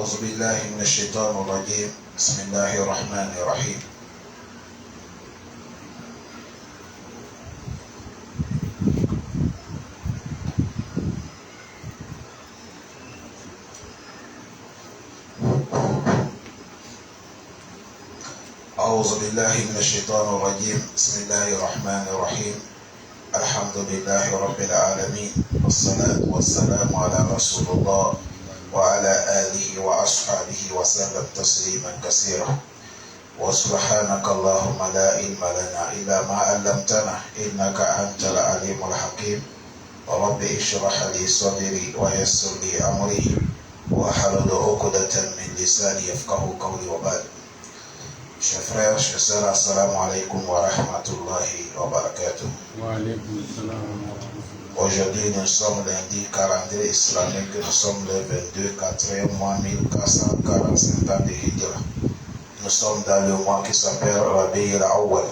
أعوذ بالله من الشيطان الرجيم بسم الله الرحمن الرحيم أعوذ بالله من الشيطان الرجيم بسم الله الرحمن الرحيم الحمد لله رب العالمين والصلاة والسلام على رسول الله وعلى آله وأصحابه وسلم تسليما كثيرا وسبحانك اللهم لا علم لنا إلا ما علمتنا إنك أنت العليم الحكيم رب اشرح لي صدري ويسر لي أمري واحلل عقدة من لساني يفقه قولي وبعد. Chers frères, chers sœurs, assalamu alaikum wa rahmatullahi wa barakatuh. Wa alaikum salam wa rahmatullahi. Aujourd'hui, nous sommes lundi, calendrier islamique, nous sommes le 22, 4e mois, 1445 ans de Hijra. Nous sommes dans le mois qui s'appelle Rabi al-Awwal,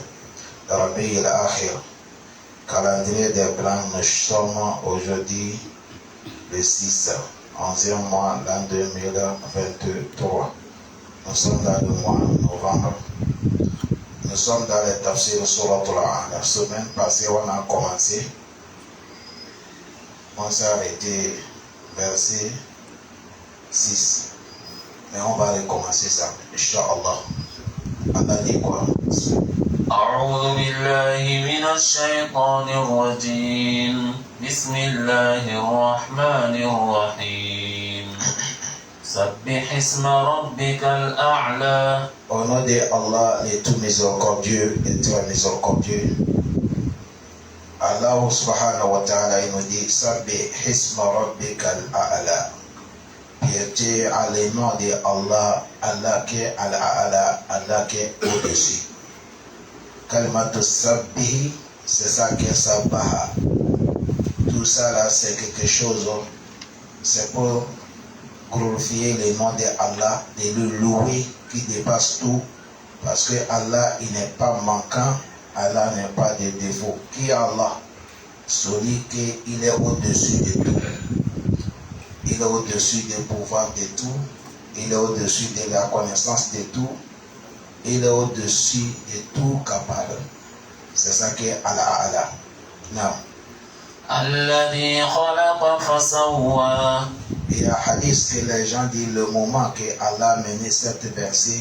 Rabi al-Akhir. Calendrier des Blancs, nous sommes aujourd'hui le 6, 11e mois, l'an 2023. Nous sommes dans le mois de novembre. Nous sommes dans les tafsirs sur la semaine passée, on a commencé. On s'est arrêté verset 6. Mais on va recommencer ça, Inch'Allah. Allah dit quoi? أعوذ بالله من الشيطان الرجيم بسم الله الرحمن الرحيم سبح اسم ربك الأعلى. Au nom de Allah, le tout miséricordieux et très miséricordieux. Allah subhanahu wa ta'ala il nous dit Sabbih isma rabbikal a'la. Piété à le nom de Allah, Allah qui est al-a'la, Allah qui est au-dessus. Kalimatu sabbih, c'est ça qui est sabbaha. Tout ça là, c'est quelque chose, c'est pour glorifier le nom de Allah, de le louer qui dépasse tout, parce que Allah il n'est pas manquant, Allah n'est pas de défaut. Qui est Allah? Celui qui il est au-dessus de tout. Il est au-dessus du pouvoir de tout. Il est au-dessus de la connaissance de tout. Il est au-dessus de tout capable. C'est ça qui est Allah. Non. الذي خلق فسوى. Il y a un hadith que les gens disent le moment que Allah a mené cette verset,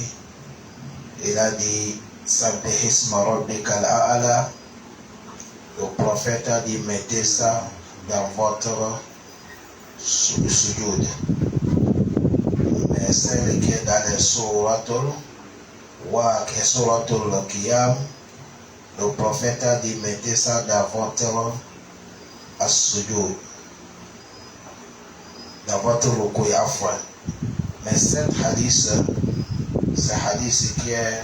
il a dit Sabbih isma rabbikal a'la. Le prophète a dit mettez ça dans votre sujoud. Mais celle qui est dans les suratul wa qui est suratul Qiyam, le prophète a dit mettez ça dans votre as-sujoud, dans votre ruku et afwan. Mais cet hadith, c'est hadith qui est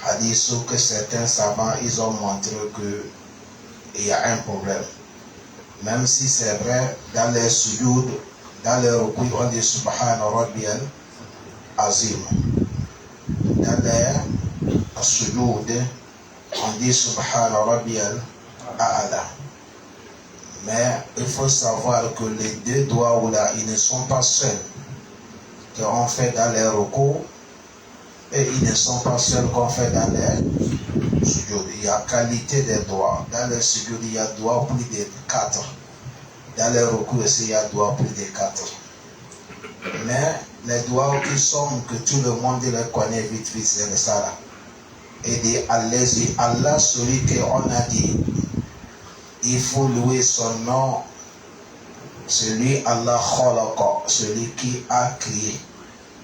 hadith que certains savants ils ont montré que il y a un problème. Même si c'est vrai, dans les sujoud, dans les ruku, on dit Subhana Rabbiyal Azim. Dans les sujoud, on dit Subhana Rabbiyal A'la. Mais il faut savoir que les deux doigts là, ils ne sont pas seuls qu'on fait dans les recours et ils ne sont pas seuls qu'on fait dans les sujoud. Il y a qualité des doigts. Dans les sujoud, il y a doigts plus de 4. Dans les recours aussi, il y a doigts plus de 4. Mais les doigts qui sont, que tout le monde les connaît vite, c'est ça là. Et dit Allah, celui qu'on a dit, il faut louer son nom, celui Allah khalaqa, celui qui a créé,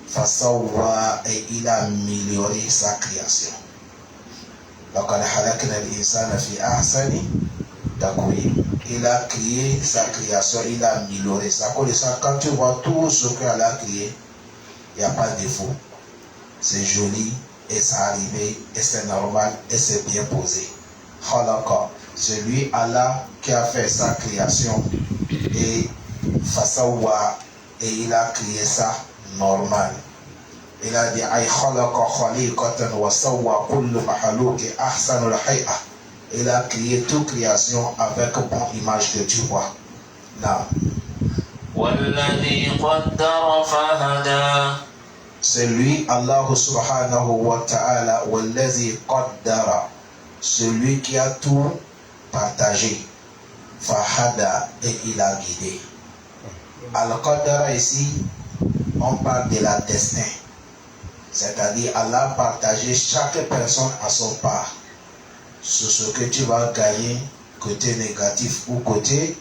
fasawwa, et il a amélioré sa création. لقد خلقنا الإنسان في أحسن تقويم. Il a créé sa création, il a amélioré ça. Quand tu vois tout ce qu'Allah a créé, il n'y a pas de défaut. C'est joli, et c'est arrivé, et c'est normal, et c'est bien posé. Khalaqa. Celui Allah qui a fait sa création et fasawa, et il a créé ça normal. Il a dit ay khalaqa khaliqatan wa sawwa kullu makhluqin ahsanul hay'a. Il a créé toute création avec bonne image que tu vois. Là. والذي قدر فهدى. C'est lui, Allah subhanahu wa ta'ala, wallazi qaddara, celui qui a tout partagé, fahada, et il a guidé. Al-Qaddara ici, on parle de la destin. C'est-à-dire, Allah a partagé chaque personne à son part. Sur ce que tu vas gagner, côté négatif ou côté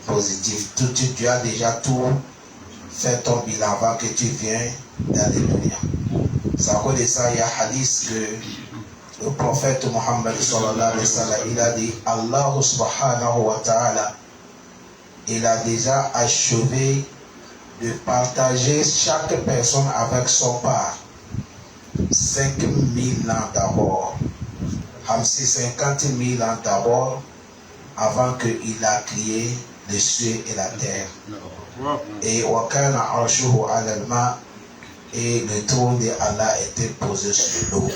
positif. Tu as déjà tout fait ton bilan avant que tu viennes dans les dunya. C'est à cause de ça, il y a un hadith que le prophète Muhammad sallallahu alayhi wa sallam, il a dit, Allah subhanahu wa ta'ala, il a déjà achevé de partager chaque personne avec son part. 5000 ans d'abord. 50 000 ans d'abord, avant qu'il a créé les cieux et la terre. Et wakana arshuhu al-ma, et le trône de Allah était posé sur l'eau.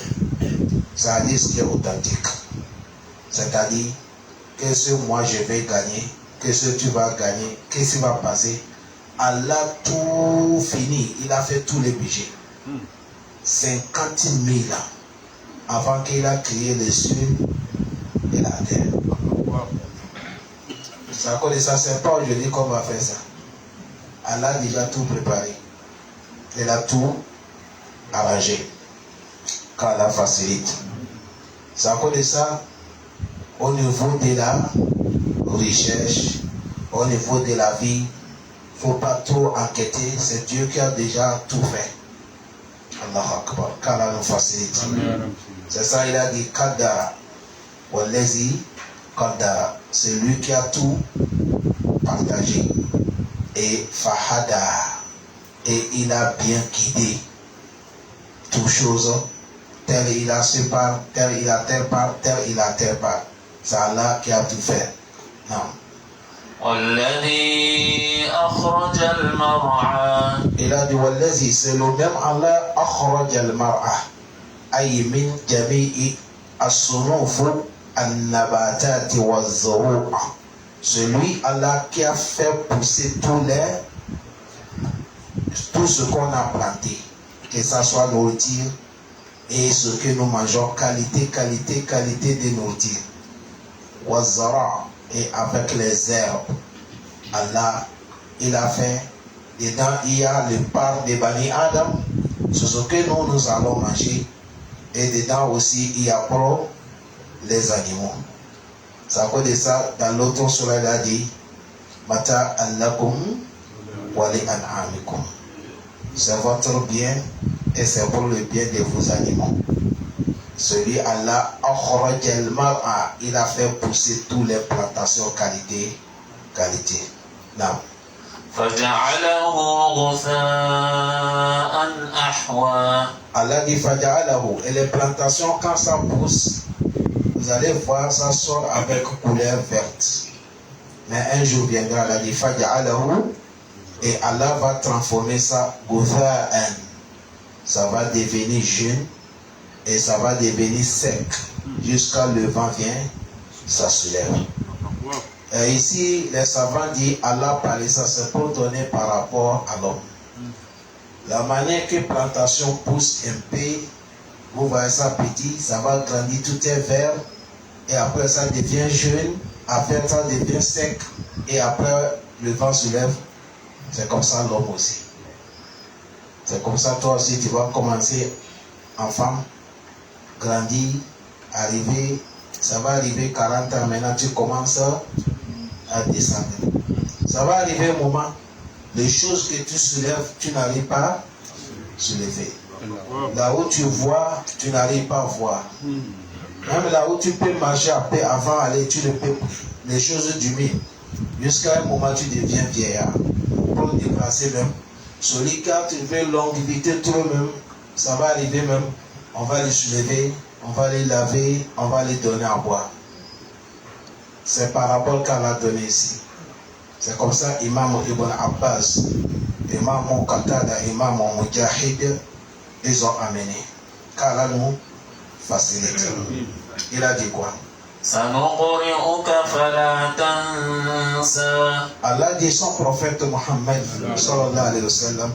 Ça dit ce qui est authentique. C'est-à-dire, qu'est-ce que moi je vais gagner, qu'est-ce que tu vas gagner, qu'est-ce qui va passer. Allah a tout fini, il a fait tous les budgets. 50 000 ans avant qu'il a créé les cieux et la terre. C'est à cause de ça, c'est pas aujourd'hui qu'on va faire ça. Allah a déjà tout préparé. Il a tout arrangé. Quand Allah facilite. C'est à cause de ça, au niveau de la recherche, au niveau de la vie, il ne faut pas trop enquêter. C'est Dieu qui a déjà tout fait. Allah Akbar. Qu'Allah nous facilite. C'est ça, il a dit Qaddara. Wallazi Qaddara. C'est lui qui a tout partagé. Et Fahada. Et il a bien guidé toutes choses. Tel il a ce part, tel il a telle part, tel il a telle part. C'est Allah qui a tout fait. Non. والذي أخرج المرعى. Il a dit Wallazi, c'est le même Allah أخرج المرعى. أي من جميع الصنوف النباتات والزروع. Celui Allah qui a fait pousser tout ce qu'on a planté, que ça soit nourriture et ce que nous mangeons, qualité de nourriture. Wazara, et avec les herbes. Allah, il a fait, dedans il y a le part de Bani Adam, c'est ce que nous allons manger, et dedans aussi il y a pour les animaux. C'est à cause de ça, dans l'autre sourate il a dit, Mata allakum wa li an'amikum. C'est votre bien et c'est pour le bien de vos animaux. Celui Allah akhraj al-mar'a, il a fait pousser toutes les plantations qualité. Non. فجعله غثاء أحوى. Allah dit faja'alahu, et les plantations quand ça pousse, vous allez voir ça sort avec couleur verte. Mais un jour viendra, Allah dit faja'alahu, et Allah va transformer ça gutha'an. Ça va devenir jaune et ça va devenir sec jusqu'à le vent vient, ça se lève. Et ici, les savants disent Allah parlait ça, c'est pour donner par rapport à l'homme. La manière que plantation pousse un peu, vous voyez ça petit, ça va grandir, tout est vert, et après ça devient jaune, après ça devient sec, et après le vent se lève. C'est comme ça l'homme aussi. C'est comme ça toi aussi tu vas commencer enfant, grandir, arriver, ça va arriver 40 ans, maintenant tu commences à descendre. Ça va arriver un moment, les choses que tu soulèves, tu n'arrives pas à soulever. Là où tu vois, tu n'arrives pas à voir. Même là où tu peux marcher après, avant d'aller, tu ne peux pas. Les choses du milieu. Jusqu'à un moment, tu deviens vieillard. Pour te déplacer même. Celui qui a une longue vie, toi-même, ça va arriver même. On va les soulever, on va les laver, on va les donner à boire. C'est par rapport qu'Allah a donné ici. C'est comme ça, Imam Ibn Abbas, Imam Qatada, Imam Mujahid, ils ont amené. Qu'Allah nous facilite. Il a dit quoi? سنقرئك فلا تنسى. Allah dit son prophète Mohammed sallallahu alayhi wa sallam,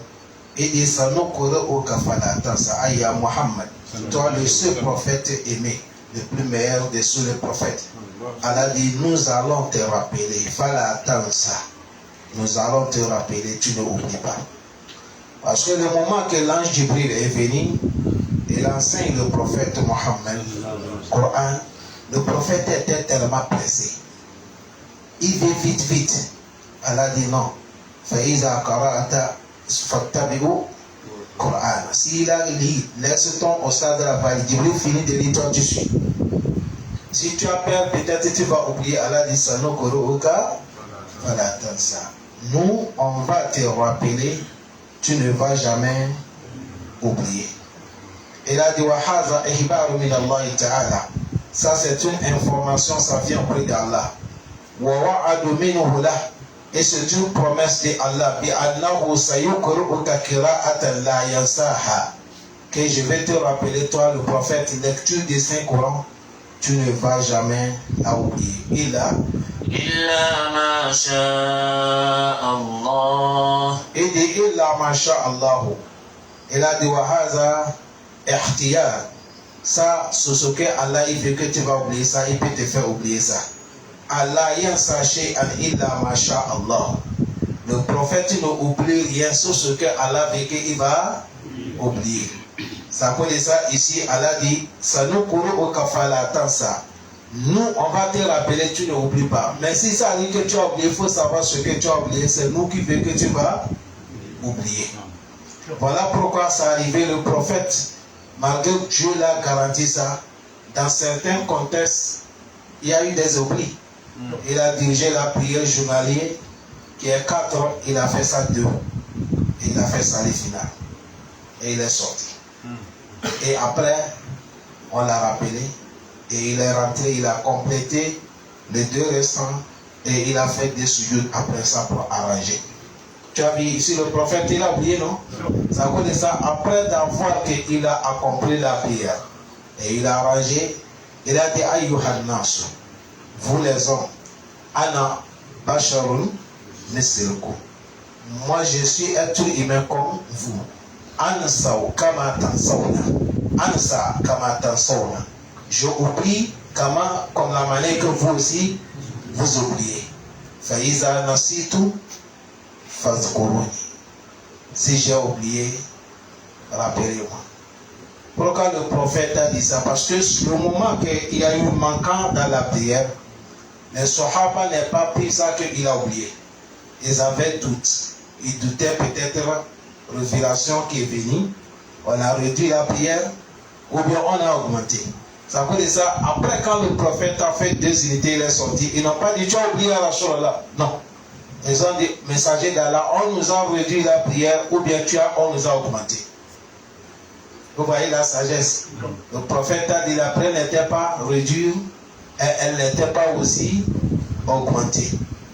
il dit Sanuqri'uka fala tansa. Aya Mohammed, toi le seul prophète aimé, le plus meilleur de tous les prophètes. Allah dit nous allons te rappeler, fala tansa. Nous allons te rappeler, tu ne oublies pas. Parce que le moment que l'ange Jibril est venu, il enseigne le prophète Mohammed, Coran, le prophète était tellement pressé. Il veut vite, vite. Allah dit non. Faïza Qara'ata Fattabi'u Coran. S'il a lu, laisse ton au stade de la vallée. Jibril finit de lire, toi tu suis. Si tu as peur, peut-être tu vas oublier. Allah dit Sanuqri'uka fala tansa. Nous, on va te rappeler, tu ne vas jamais oublier. Il a dit Wahaza ihbaru min Allah ta'ala. Ça c'est une information, ça vient auprès d'Allah. Wa wa'adu minhu lah. Et c'est une promesse d'Allah. Bi annahu sayuqri'uka qira'atan la yansaha. Que je vais te rappeler, toi le prophète, lecture des Saint Coran, tu ne vas jamais la oublier. إلا ما شاء الله. Il dit illa ma sha'Allah. Il a dit Wahaza ihtiyar. Ça, c'est ce que Allah il veut que tu vas oublier ça, il peut te faire oublier ça. Allah yansa shay'an illa ma sha'Allah. Le prophète ne oublie rien sur ce que Allah veut qu'il va oublier. Ça connaît ça ici, Allah dit Sanuqri'uka fala tansa. Nous, on va te rappeler, tu ne oublies pas. Mais si ça dit que tu as oublié, il faut savoir ce que tu as oublié. C'est nous qui veut que tu vas oublier. Voilà pourquoi ça arrivé le prophète. Malgré que Dieu l'a garanti ça, dans certains contextes, il y a eu des oublis. Il a dirigé la prière journalière, qui est 4 heures, il a fait ça 2. Il a fait ça les finales. Et il est sorti. Et après, on l'a rappelé. Et il est rentré, il a complété les 2 restants. Et il a fait des sujouds après ça pour arranger. Tu as vu ici le prophète, il a oublié, non? Ça connaît ça après d'avoir qu'il a accompli la prière. Et il a arrangé, il a dit Ayyuhan nasu, vous les hommes, Ana Basharun Nesirukum. Moi je suis être humain comme vous. Ansaw kama tansawna. Ansa kama tansawna. Je oublie comme la manière que vous aussi vous oubliez. Faïza nasitu. Si j'ai oublié, rappelez-moi. Pourquoi le prophète a dit ça? Parce que le moment qu'il y a eu manquant dans la prière, les Sahaba n'ont pas pris ça qu'il a oublié. Ils avaient doute. Ils doutaient peut-être révélation qui est venue. On a réduit la prière ou bien on a augmenté. Ça veut dire ça. Après, quand le prophète a fait 2 unités, il est sorti. Ils n'ont pas dit tu as oublié la chose là. Non. Ils ont dit, messager d'Allah, on nous a réduit la prière ou bien on nous a augmenté. Vous voyez la sagesse. Le prophète a dit la prière n'était pas réduite et elle n'était pas aussi augmentée.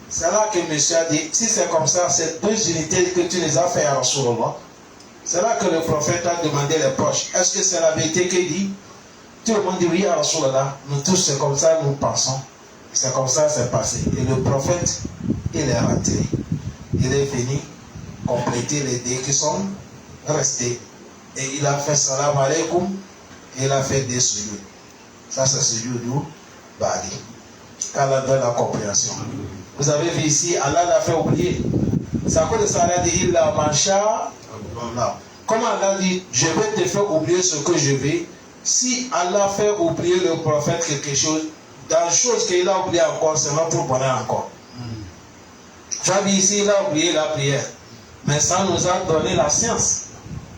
C'est là que monsieur a dit, si c'est comme ça, c'est 2 unités que tu les as fait à Rasulullah. C'est là que le prophète a demandé les proches. Est-ce que c'est la vérité qu'il dit? Tout le monde dit oui à Rasulullah. Nous tous, c'est comme ça, nous pensons. C'est comme ça, c'est passé. Et le prophète, il est rentré. Il est venu compléter les 2 qui sont restés. Et il a fait salam alaikum. Et il a fait des sujouds. Ça, c'est sujoud du Badi. Allah donne la compréhension. Vous avez vu ici, Allah l'a fait oublier. C'est à cause de ça, Allah dit, il a mancha. Comment Allah dit, je vais te faire oublier ce que je vais. Si Allah fait oublier le prophète quelque chose, dans les choses qu'il a oublié encore, c'est notre bonheur encore. Tu as vu ici, il a oublié la prière. Mais ça nous a donné la science.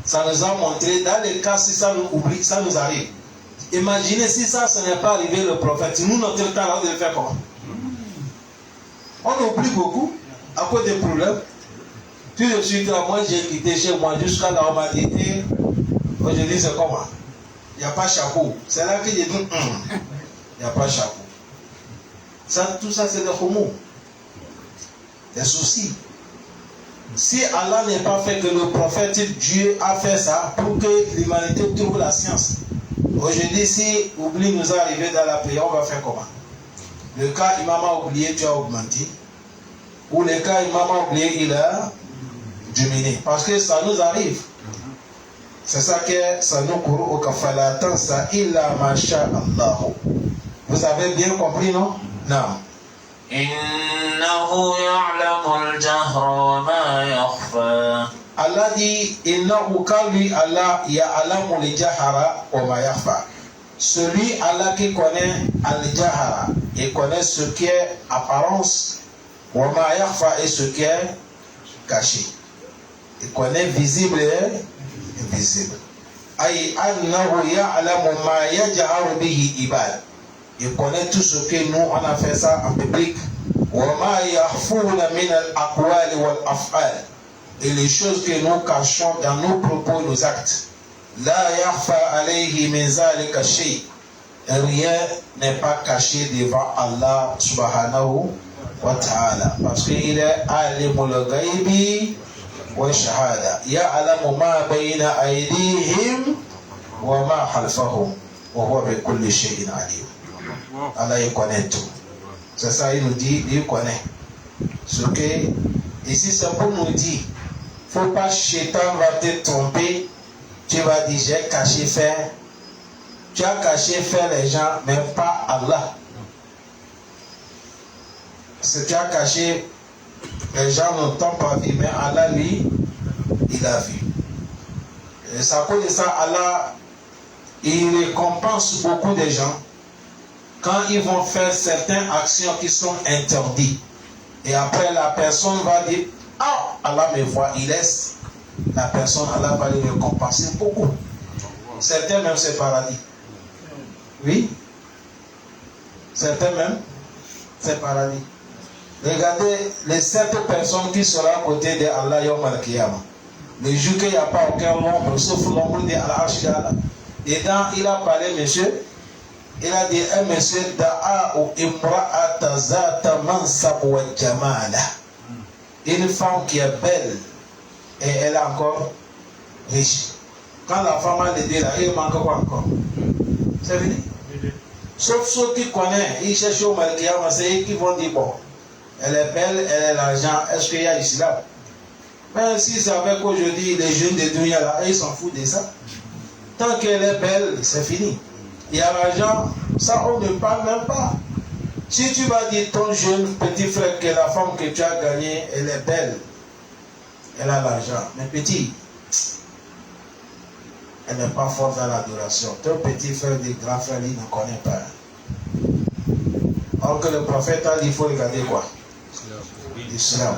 Ça nous a montré, dans les cas, si ça nous oublie, ça nous arrive. Imaginez si ça, ce n'est pas arrivé le prophète. Nous, notre temps, là, on devait faire comment? On oublie beaucoup à cause des problèmes. Tout de suite, là, moi, j'ai quitté chez moi jusqu'à là, on m'a dit, aujourd'hui, c'est comment? Il n'y a pas chapeau. C'est là que j'ai dit, il n'y a pas chapeau. Ça, tout ça, c'est des remous. Des soucis. Si Allah n'est pas fait que le prophète Dieu a fait ça pour que l'humanité trouve la science. Aujourd'hui, si oubli nous est arrivé dans la prière, on va faire comment? Le cas imam a oublié, tu as augmenté. Ou le cas imam a oublié, il a diminué. Parce que ça nous arrive. C'est ça que ça nous court au kafalatan ça illa masha Allah. Vous avez bien compris, non? Non. Innahu ya'lamu al-jahra wa ma yakhfa. Allah dit innahu kalbi Allah ya'lamu al-jahra wa ma yakhfa. Celui Allah qui connaît al-jahra, il connaît ce qui est apparence, wa ma yakhfa et ce qui est caché. Il connaît visible et invisible. Ay annahu ya'lamu ma yaj'alu bihi ibad. Il connaît tout ce que nous on a fait ça en public. Wa ma yakhfuna min al-aqwali wal af'al. Et les choses que nous cachons dans nos propos, nos actes. La yakhfa alayhi min zalika shay. Rien n'est pas caché devant Allah subhanahu wa ta'ala. Parce qu'il est alimul ghaibi wa shahada. Ya'lamu ma bayna aydihim wa ma khalfahum. Wa huwa bi kulli shay'in alim. Allah il connaît tout. C'est ça, il nous dit, il connaît. Ce que, ici c'est pour nous dire, faut pas Shaitan va te tromper. Tu vas dire, j'ai caché faire. Tu as caché faire les gens, mais pas Allah. Si tu as caché, les gens ne t'ont pas vu, mais Allah, lui, il a vu. Et ça cause de ça, Allah, il récompense beaucoup de gens quand ils vont faire certaines actions qui sont interdites. Et après, la personne va dire, ah, Allah me voit, il laisse. La personne, Allah va lui récompenser beaucoup. Certains même, c'est paradis. Oui. Certains même, c'est paradis. Regardez les 7 personnes qui seront à côté de Allah Yom Al-Qiyamah. Le jour qu'il n'y a pas aucun nombre, sauf l'ombre de Al-Arsh d'Allah. Dedans, il a parlé, monsieur. Il a dit, un monsieur da'a ou imra'ata zata mansab wa jamala. Une femme qui est belle et elle est encore riche. Quand la femme a dit là, il manque quoi encore? C'est fini. Sauf ceux qui connaissent, ils cherchent au Malkiyama, c'est eux qui vont dire, bon, elle est belle, elle a l'argent, est-ce qu'il y a l'islam? Mais si c'est avec aujourd'hui les jeunes de Dunia là, ils s'en foutent de ça. Tant qu'elle est belle, c'est fini. Il y a l'argent, ça on ne parle même pas. Si tu vas dire ton jeune petit frère que la femme que tu as gagnée, elle est belle, elle a l'argent, mais petit, elle n'est pas forte dans l'adoration. Ton petit frère, des grands frères, il ne connaît pas. Or que le prophète a dit, il faut regarder quoi? L'islam.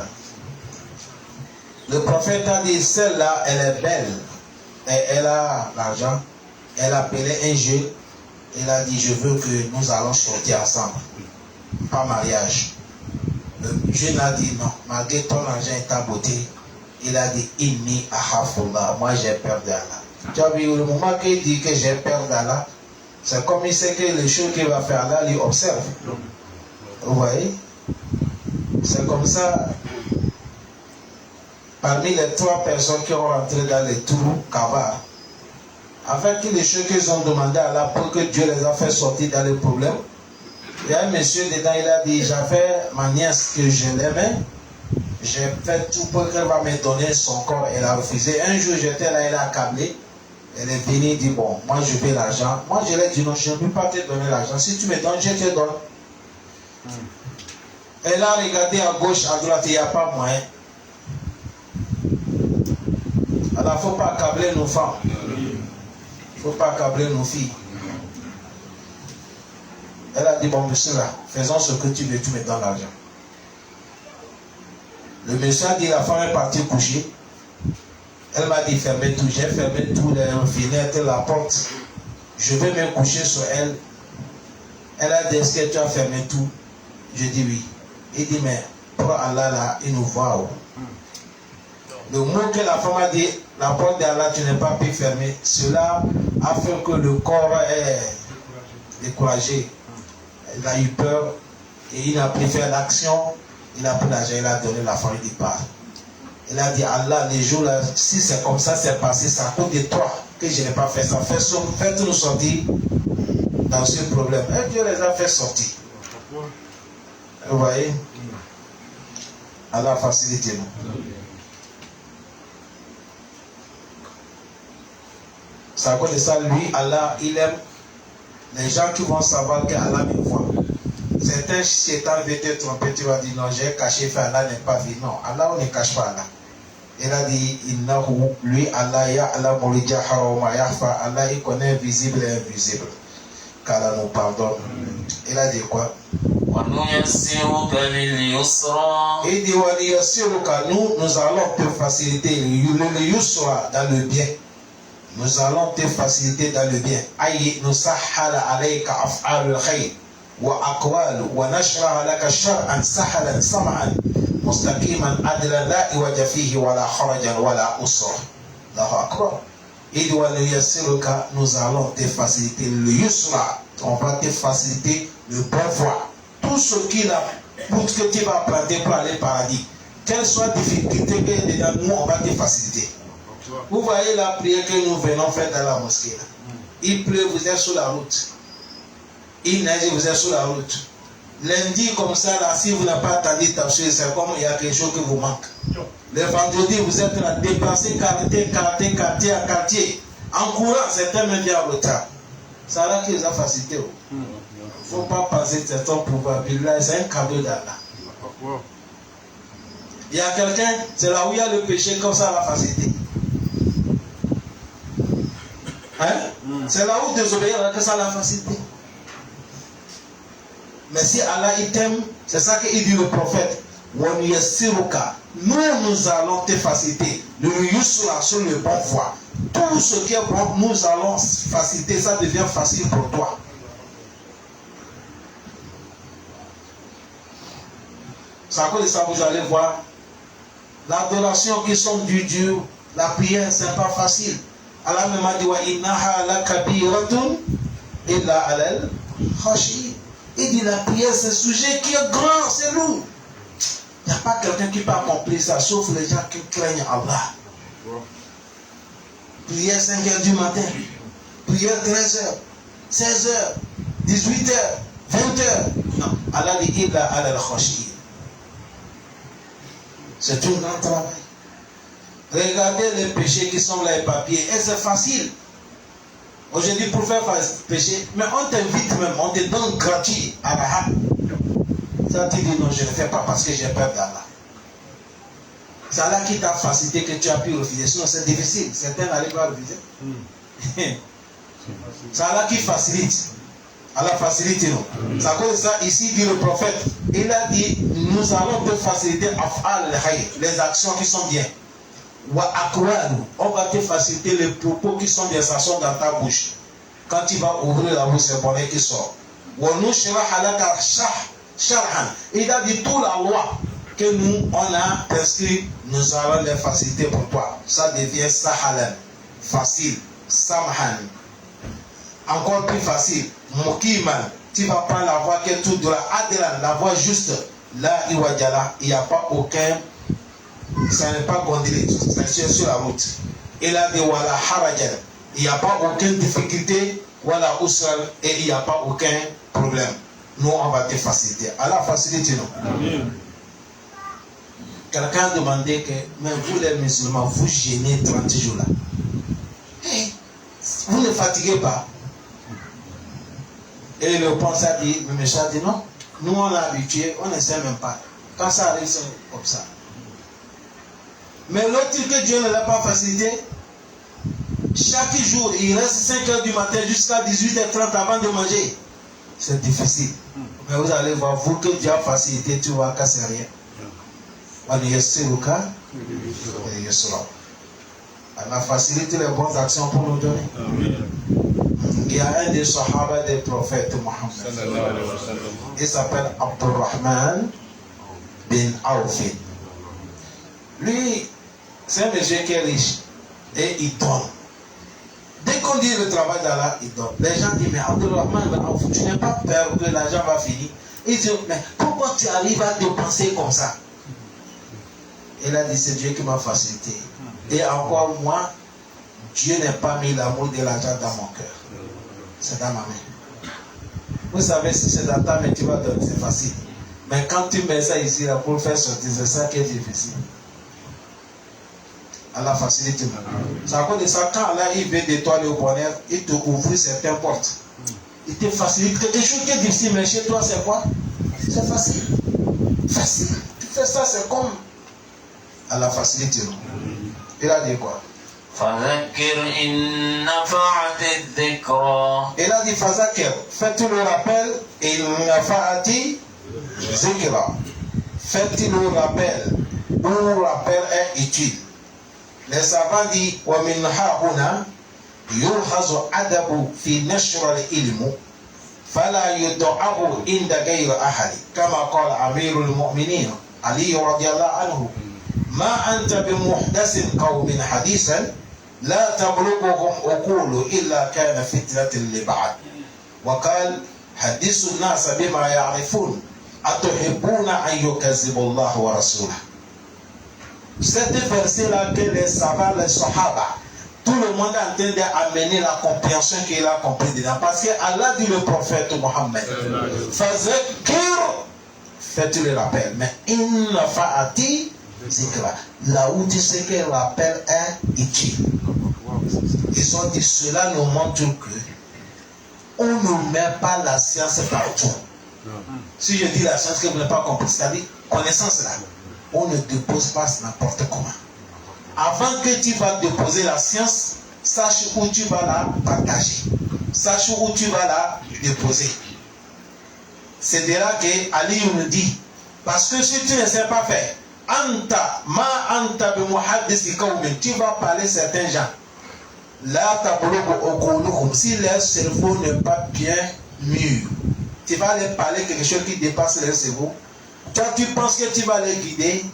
Le prophète a dit, celle-là, elle est belle, et elle a l'argent, elle a appelé un jeu. Il a dit, je veux que nous allons sortir ensemble. Pas mariage. Le jeune a dit, non, malgré ton argent et ta beauté, il a dit, inni ahafullah, moi j'ai peur d'Allah. Tu as vu, le moment qu'il dit que j'ai peur d'Allah, c'est comme il sait que les choses qu'il va faire là, lui observe. Vous voyez? C'est comme ça. Parmi les 3 personnes qui ont rentré dans les trous Kava, afin que les choses qu'ils ont demandé à Allah pour que Dieu les a fait sortir dans les problèmes. Il y a un monsieur dedans, il a dit, j'avais ma nièce que je l'aimais, j'ai fait tout pour qu'elle va me donner son corps, elle a refusé. Un jour j'étais là, elle a accablé, elle est venue, dit, bon, moi je veux l'argent. Moi je lui ai dit, non, je ne peux pas te donner l'argent, si tu me donnes, je te donne. Elle a regardé à gauche, à droite, il n'y a pas moyen. Alors il ne faut pas accabler nos femmes. Il ne faut pas accabler nos filles. Elle a dit, bon monsieur là, faisons ce que tu veux, tu me donnes l'argent. Le monsieur a dit, la femme est partie coucher. Elle m'a dit, fermez tout. J'ai fermé tout, les fenêtres, la porte. Je vais me coucher sur elle. Elle a dit, est-ce que tu as fermé tout? Je dis oui. Il dit, mais pour Allah là, il nous voit. Le mot que la femme a dit, la porte d'Allah, tu n'es pas pu fermer. Cela a fait que le corps est découragé. Il a eu peur et il a pris faire l'action. Il a pris l'argent, il a donné la femme, il dit pas. Il a dit, Allah, les jours là, si c'est comme ça, c'est passé, c'est à cause de toi que je n'ai pas fait ça. Faites-nous sortir dans ce problème. Et Dieu les a fait sortir. Vous voyez? Allah facilite nous. Ça cause de ça, lui, Allah, il aime les gens qui vont savoir qu'Allah me voit. Certains chétans veulent te tromper, tu vas dire non, j'ai caché, fait Allah n'est pas vu. Non, Allah, on ne cache pas Allah. Il a dit, lui, Allah, ya Allah, Allah, il connaît visible et invisible. Qu'Allah nous pardonne. Il a dit quoi? Il dit, nous allons te faciliter le yusra dans le bien. Nous allons te faciliter dans le bien. Aïe, nous sahhala alayka af'alul khayr wa aqwal wa nashraha laka shar'an sahlan sam'an mustaqiman adlan la iwaja fihi wa la kharajan wa la usra. Allahu akbar. Il dit, nous allons te faciliter le yusra. On va te faciliter le bon voie. Tout ce qui là, pour que tu vas planter pour aller au paradis, quelles soient les difficultés que dedans nous, on va te faciliter. Vous voyez la prière que nous venons faire dans la mosquée. Là. Il pleut, vous êtes sur la route. Il neige, vous êtes sur la route. Lundi, comme ça, là, si vous n'avez pas attendu tafsir, c'est comme il y a quelque chose qui vous manque. Le vendredi, vous êtes là, déplacé quartier à quartier. En courant, certains même viennent en retard. C'est là qu'il les a facilité. Il ne faut pas penser que c'est un pouvoir. C'est un cadeau d'Allah. Il y a quelqu'un, c'est là où il y a le péché, comme ça, la facilité. Hein? C'est là où désobéir, que ça la facilité. Mais si Allah il t'aime, c'est ça qu'il dit le prophète. Nous allons te faciliter. Le yusra sur le bon voie. Tout ce qui est bon, nous allons faciliter. Ça devient facile pour toi. C'est à cause de ça vous allez voir. L'adoration qui sont du Dieu, la prière, c'est pas facile. Allah m'a dit wa innaha la kabiratun illa alal khashi. Il dit la prière c'est un sujet qui est grand, c'est lourd. Il n'y a pas quelqu'un qui peut accomplir ça, sauf les gens qui craignent Allah. Prière 5h du matin, prière 13h, 16h, 18h, 20h. Non, Allah dit illa alal khashi. C'est un grand travail. Regardez les péchés qui sont là, les papiers, et c'est facile. Aujourd'hui, pour faire péché, mais on t'invite même, on te donne gratuit à la hâte. Ça, tu dis non, je ne fais pas parce que j'ai peur d'Allah. C'est Allah qui t'a facilité que tu as pu refuser. Sinon, c'est difficile. Certains n'arrivent pas à refuser. C'est Allah qui facilite. Allah facilite nous. C'est à cause de ça, ici, dit le prophète, il a dit, nous allons te faciliter les actions qui sont bien. On va te faciliter les propos qui sont des actions dans ta bouche. Quand tu vas ouvrir la bouche, c'est le bonheur qui sort. Il a dit toute la loi que nous, on a inscrit, nous allons les faciliter pour toi. Ça devient sahalan, facile, samhan, encore plus facile, mukiman. Tu vas prendre la voie qui est toute droite, adlan, la voie juste. Là, il n'y a pas aucun. Ça n'est pas gondelé, c'est sur la route. Il a dit voilà harajan, il n'y a pas aucune difficulté, voilà usral, et il n'y a pas aucun problème. Nous on va te faciliter. Allah facilite nous. Amen. Quelqu'un a demandé que, mais vous les musulmans, vous gênez 30 jours là. Hey, vous ne fatiguez pas. Et le penseur a dit, le méchant dit non, nous on est habitués, on ne sait même pas. Quand ça arrive, c'est comme ça. Mais l'autre que Dieu ne l'a pas facilité, chaque jour, il reste 5 h du matin jusqu'à 18h30 avant de manger. C'est difficile. Mais vous allez voir, vous que Dieu a facilité, tu vois que c'est rien. Elle a facilité les bonnes actions pour nous donner. Il y a un des sahaba des prophètes Mohammed. Il s'appelle Abdurrahman bin Auf. Lui, c'est un monsieur qui est riche et il donne. Dès qu'on dit le travail d'Allah, il donne. Les gens disent, mais Abdurrahman, tu n'as pas peur que l'argent va finir. Il dit, mais pourquoi tu arrives à dépenser comme ça? Il a dit, c'est Dieu qui m'a facilité. Et encore moi, Dieu n'a pas mis l'amour de l'argent dans mon cœur. C'est dans ma main. Vous savez, si c'est dans ta main, tu vas donner, c'est facile. Mais quand tu mets ça ici là, pour le faire sortir, c'est ça qui est difficile. Allah facilite. C'est à cause de ça, quand Allah il veut de toi le bonheur, il te ouvre certaines portes. Il te facilite. Quelque chose qui est difficile, mais chez toi, c'est quoi? C'est facile. Facile. Tu fais ça, c'est comme Allah facilite. Il a dit quoi? فذكر إن نفعت الذكرى. Il a dit Fazakir, faites le rappel, il nafa'ati zikra. Faites le rappel, où le rappel est utile. Les savants disent ومن هنا يلحظ أدب في نشر العلم فلا يدعه عند غير أحد كما قال أمير المؤمنين علي رضي الله عنه ما أنت بمحدث قوم حديثا لا تبلغهم عقول إلا كان فتنة لبعض وقال حدثوا الناس بما يعرفون أتحبون أن يكذبوا الله ورسوله. Cet verset-là que les savants, les sahaba, tout le monde est en train d'amener la compréhension qu'il a compris dedans. Parce que Allah dit le prophète Mohammed, faites le rappel, mais inna fa'ati zikra. Là où tu sais que le rappel est utile. Ils ont dit cela nous montre que on ne met pas la science partout. Si je dis la science que vous n'avez pas compris, c'est-à-dire connaissance là. On ne dépose pas n'importe comment. Avant que tu vas déposer la science, sache où tu vas la partager. Sache où tu vas la déposer. C'est de là que Ali nous dit, parce que si tu ne sais pas faire, tu vas parler certains gens. Là, si leur cerveau n'est pas bien mûr, tu vas leur parler quelque chose qui dépasse leur cerveau. Toi, tu penses que tu vas les guider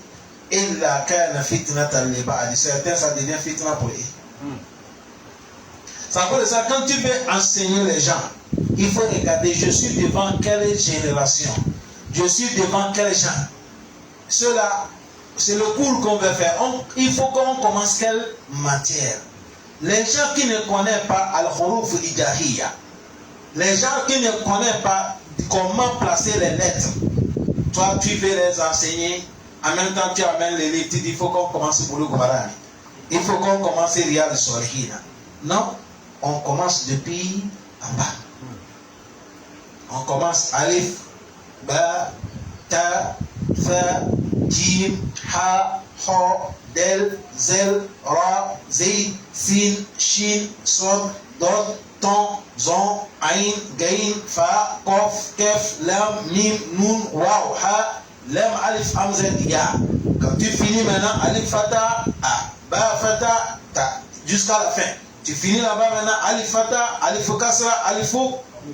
et la kana fitna taliba. Certains, ça devient fitna pour eux. Ça veut dire ça, quand tu veux enseigner les gens, il faut regarder, je suis devant quelle génération, je suis devant quels gens. Cela, c'est le cours qu'on veut faire. Il faut qu'on commence quelle matière. Les gens qui ne connaissent pas Al-Huruf Ijahiyya, les gens qui ne connaissent pas comment placer les lettres, toi tu veux les enseigner, en même temps tu amènes les livres, tu dis il faut qu'on commence pour le Qur'an, il faut qu'on commence Riyad al-Salihin. Non, on commence depuis en bas. On commence Alif, Ba, Ta, Fa, Jim, Ha, Ho, Del, Zel, Ra, Zid, Sin, Shin, Sod, Dod, Ton, Zon, Ain, Gain, Fa, Kof, Kef, Lam, Mim, Nun, Waw, Ha, Lem, Alif, Hamzat, Ya. Quand tu finis maintenant, Alif, Fata, A, Ba, Fata, Ta, jusqu'à la fin. Tu finis là-bas maintenant, Alif, Fata, Alif, Kasra, Alif,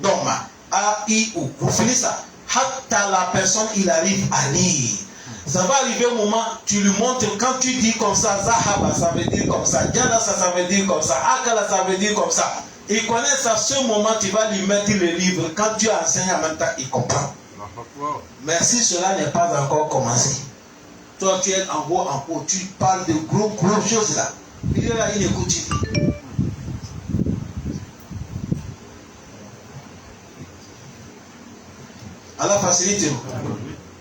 Doma, A, I, U. Vous finissez ça. Hatta la personne, il arrive à lire. Ça va arriver au moment, tu lui montres, quand tu dis comme ça, Zahaba, ça veut dire comme ça, Diana, ça veut dire comme ça, Akala, ça veut dire comme ça. Il connaît ça, à ce moment, tu vas lui mettre le livre. Quand tu enseignes en même temps, il comprend. Mais si cela n'est pas encore commencé, toi tu es en haut, tu parles de gros choses là. Il est là, il écoute. Allah facilite.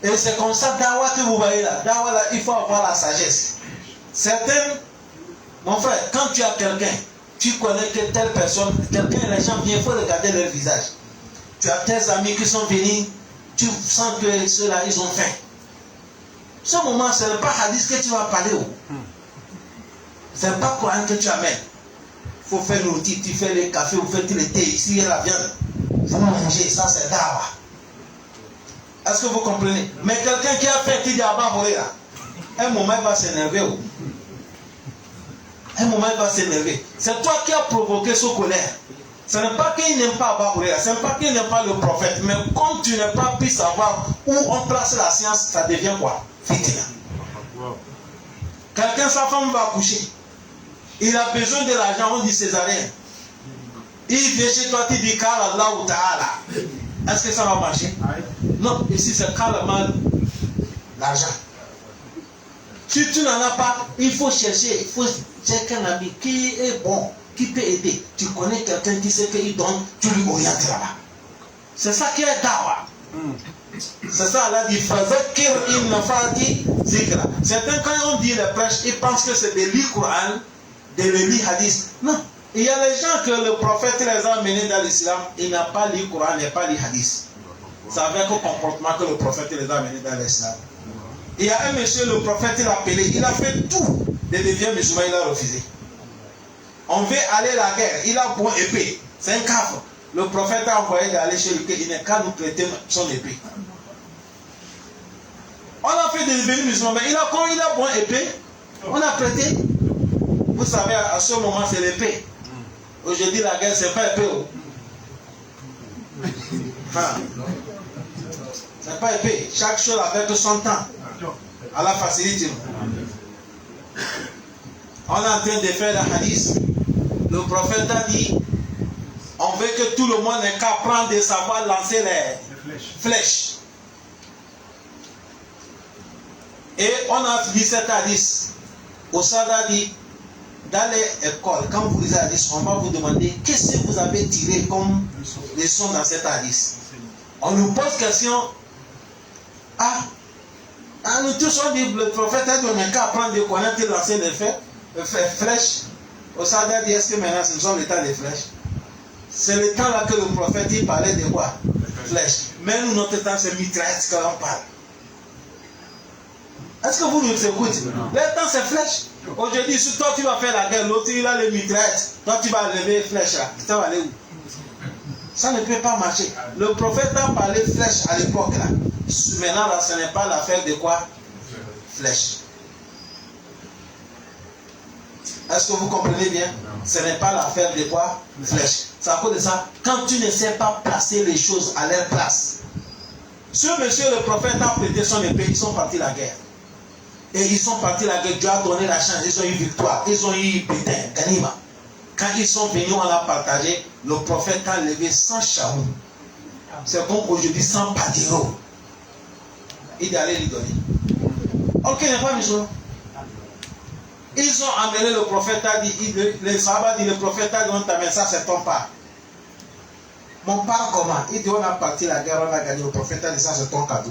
Et c'est comme ça, Dawa que vous voyez là. Dawa là, il faut avoir la sagesse. Certains, mon frère, quand tu as quelqu'un, tu connais que telle personne, quelqu'un, les gens viennent, il faut regarder leur visage. Tu as tes amis qui sont venus, tu sens que ceux-là, ils ont faim. Ce moment, ce n'est pas hadith que tu vas parler. Ce n'est pas Coran que tu amènes. Il faut faire l'outil, tu fais le café, vous faites le thé, ici il y a la viande. Vous mangez, ça c'est Dawa. Est-ce que vous comprenez? Mais quelqu'un qui a fait qui dit un moment il va s'énerver. Un moment il va s'énerver. C'est toi qui as provoqué ce colère. Ce n'est pas qu'il n'aime pas Abba Houréa, ce n'est pas qu'il n'aime pas le prophète, mais comme tu n'as pas pu savoir où on place la science, ça devient quoi? Fitina. Quelqu'un, sa femme va accoucher. Il a besoin de l'argent, on dit césarien. Il vient chez toi, tu dis Kala Allah ou Ta'ala. Est-ce que ça va marcher? Non, ici c'est carrément l'argent. Si tu n'en as pas, il faut chercher, il faut chercher un ami qui est bon, qui peut aider. Tu connais quelqu'un qui sait qu'il donne, tu lui orientes là-bas. C'est ça qui est Dawa. C'est ça, Allah dit Fazakir in nafati zikra. Certains, quand on dit les prêches, ils pensent que c'est des lire Coran, des lire hadith. Non. Il y a des gens que le prophète les a menés dans l'islam, il n'a pas lu Coran, il n'a pas lu hadith. C'est avec le comportement que le prophète les a menés dans l'islam. Il y a un monsieur, le prophète l'a appelé, il a fait tout de devenir musulman, il a refusé. On veut aller à la guerre, il a bon épée, c'est un cafre. Le prophète a envoyé d'aller chez lui, il n'est qu'à nous prêter son épée. On a fait de devenir musulman, mais quand il a bon épée, on a prêté. Vous savez, à ce moment, c'est l'épée. Aujourd'hui, la guerre, c'est pas épée. Enfin, c'est pas épée. Chaque chose avec son temps. À la facilité. On est en train de faire la hadith. Le prophète a dit, on veut que tout le monde ait qu'à prendre de savoir lancer les flèches. Et on a dit cette hadith. Au Sada dit, dans les écoles, quand vous lisez hadith, on va vous demander qu'est-ce que vous avez tiré comme leçon dans cette hadith. On nous pose question. Nous tous on dit, le prophète a dit, on n'a qu'à apprendre de connaître et lancer les flèches. Au Sada dit, est-ce que maintenant ce sont les temps des flèches? C'est le temps là que le prophète il parlait de quoi? Flèches. Mais nous, notre temps, c'est mitraillette quand on parle. Est-ce que vous nous écoutez? Le temps, c'est flèche. Aujourd'hui, si toi tu vas faire la guerre, l'autre il a les mitraillettes. Toi tu vas lever les flèches là. Ça va aller où? Ça ne peut pas marcher. Le prophète a parlé flèche à l'époque là. Maintenant là, ce n'est pas l'affaire de quoi? Flèche. Est-ce que vous comprenez bien? Ce n'est pas l'affaire de quoi? Flèche. C'est à cause de ça, quand tu ne sais pas placer les choses à leur place. Ce monsieur, le prophète, a prêté son épée, ils sont partis à la guerre. Et ils sont partis à la guerre, Dieu a donné la chance, ils ont eu victoire, ils ont eu pétain, ganima. Quand ils sont venus, on a partagé, le prophète a levé 100 chameaux. C'est bon aujourd'hui, 100 padéros. Il est allé lui donner. Ok, il n'est pas musulman. Ils ont amené le prophète, a dit, les sahabas dit, le prophète a dit, on t'amène ça, c'est ton part. Mon part comment? Il dit, on a parti la guerre, on a gagné, le prophète a dit, ça c'est ton cadeau.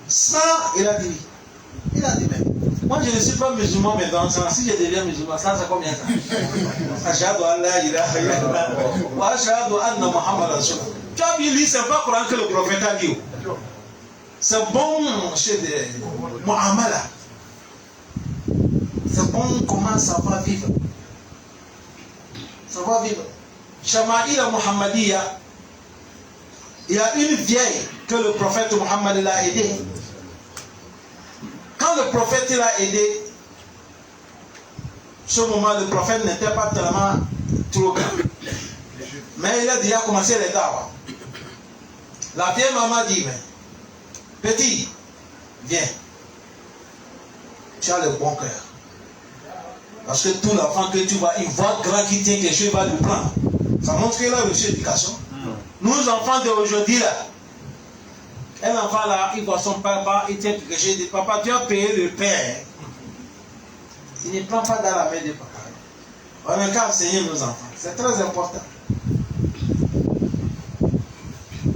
Ça, il a dit, mais moi je ne suis pas musulman, mais dans ça, si je deviens musulman, ça c'est combien ça? Ashhadu an la ilaha illallah wa ashhadu anna Muhammad Rasul. Tu as vu, lui, c'est pas Coran que le prophète a dit. C'est bon chez des Muhammad. C'est bon comment ça va vivre. Ça va vivre. Shama'ila Muhammadiya, il y a une vieille que le prophète Muhammad l'a aidé. Quand le prophète l'a aidé, ce moment le prophète n'était pas tellement trop grand. Mais il a déjà commencé les dawa. La vieille maman dit, mais petit, viens. Tu as le bon cœur. Parce que tout l'enfant que tu vois, il voit grand qui tient quelque chose, il va lui prendre. Ça montre qu'il a reçu l'éducation. Nous, enfants d'aujourd'hui, là, un enfant là, il voit son papa, il tient quelque chose, il dit, papa, tu as payé le père. Il ne prend pas dans la main de papa. On a qu'à enseigner nos enfants. C'est très important.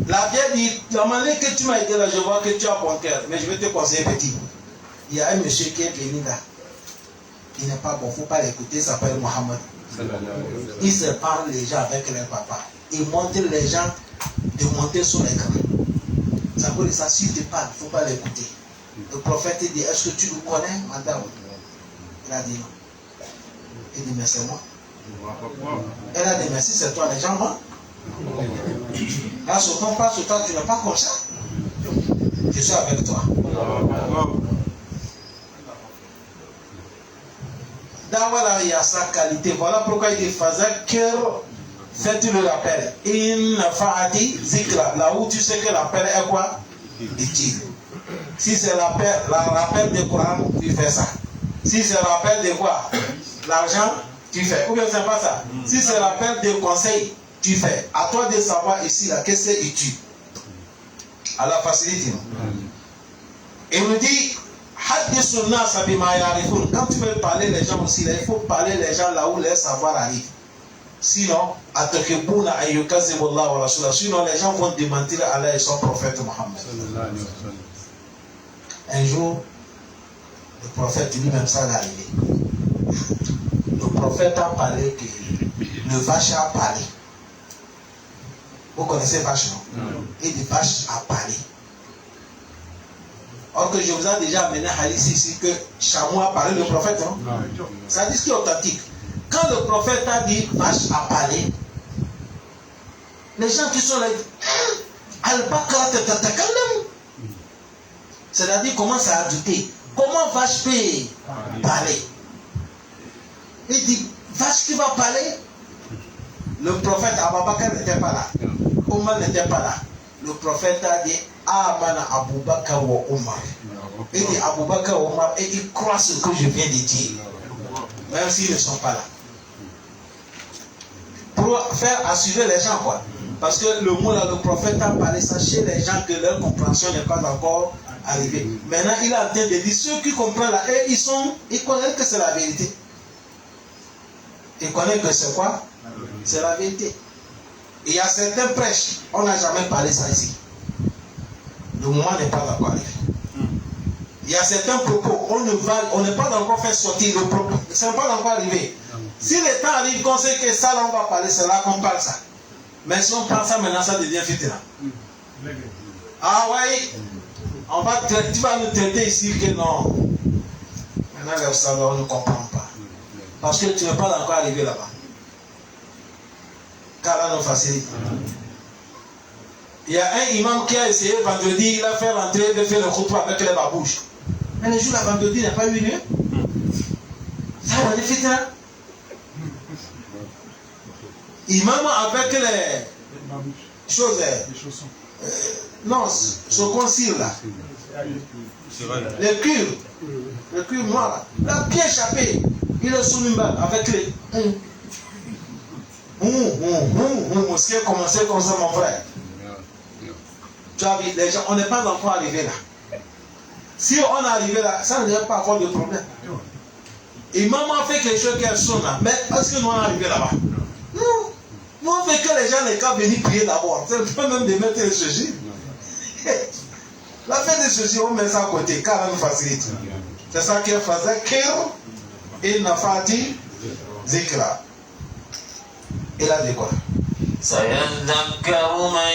La vieille dit, la manière que tu m'as aidé là, je vois que tu as bon cœur, mais je vais te conseiller petit. Il y a un monsieur qui est venu là. Il n'est pas bon, il ne faut pas l'écouter, il s'appelle Mohamed. Il sépare les gens avec leur papa. Il montre les gens de monter sur l'écran. Ça veut dire ça, s'il te parle, il ne faut pas l'écouter. Le prophète dit, est-ce que tu nous connais, madame? Il a dit non. Il dit, mais c'est moi. Elle a dit, mais si c'est toi, les gens mentent. Là, sur ton pas sur toi, tu n'es pas comme ça. Je suis avec toi. Voilà, il y a sa qualité. Voilà pourquoi il dit Fazakir, fais-tu le rappel. In Fa'ati Zikra. Là où tu sais que l'appel est quoi? Utile. Si c'est l'appel de Coran, tu fais ça. Si c'est l'appel de quoi? L'argent, tu fais. Ou bien c'est pas ça. Si c'est l'appel de conseil, tu fais. À toi de savoir ici, là, qu'est-ce que c'est utile. À la facilité. Il nous dit quand tu veux parler les gens aussi, il faut parler les gens là où les savoirs arrivent. Sinon, sinon les gens vont démentir Allah et son prophète Mohammed. Un jour, le prophète lui-même, ça l'est arrivé. Le prophète a parlé que le vache a parlé. Vous connaissez vache, non? Et le vache a parlé. Or que je vous ai déjà amené à hadith ici que chameau a parlé, le prophète, non? Ça dit ce qui est authentique. Quand le prophète a dit vache a parlé, les gens qui sont là, c'est-à-dire commence à douter. Comment vache peut parler? Il dit vache qui va parler? Le prophète Abubakar n'était pas là. Omar n'était pas là. Le prophète a dit Amana Abubakar wa Omar. Il dit Abubakar wa Omar et il croit ce que je viens de dire. Même s'ils ne sont pas là. Pour faire assurer les gens quoi. Parce que le mot là, le prophète a parlé ça chez les gens que leur compréhension n'est pas encore arrivée. Maintenant il est en train de dire ceux qui comprennent là, et ils connaissent que c'est la vérité. Ils connaissent que c'est quoi? C'est la vérité. Il y a certains prêches, on n'a jamais parlé ça ici. Le moment n'est pas encore arrivé. Il y a certains propos, on n'est pas encore fait sortir le propos. Ce n'est pas encore arrivé. Si le temps arrive qu'on sait que ça là on va parler, c'est là qu'on parle ça. Mais si on parle ça maintenant, ça devient fitna. Ah oui, tu vas nous traiter ici que non. Maintenant les savants, on ne comprend pas. Parce que tu n'es pas encore arrivé là-bas. Car là, nous facilite. Il y a un imam qui a essayé vendredi, il a fait rentrer, il a fait le khutbah avec les babouches. Mais le jour là, vendredi, il n'a pas eu lieu. Ça va aller vite, hein? Imam avec les choses. Non, ce qu'on cire là. Le cuir noir là. La pied échappé. Il est sous l'imam avec les. Mosquée a commencé comme ça, mon frère. Tu as vu, les gens, on n'est pas encore arrivé là. Si on est arrivé là, ça ne devrait pas avoir de problème. Et maman a fait quelque chose qui est sonne là. Mais est-ce que nous on est arrivé là-bas? Non. Nous on fait que les gens n'aient qu'à venir prier d'abord. C'est pas même de mettre les ceci. La fête de ceci, on met ça à côté, car elle nous facilite. C'est ça qui est faisait Kir et Nafati Zikra. Il a dit quoi? سيذكر من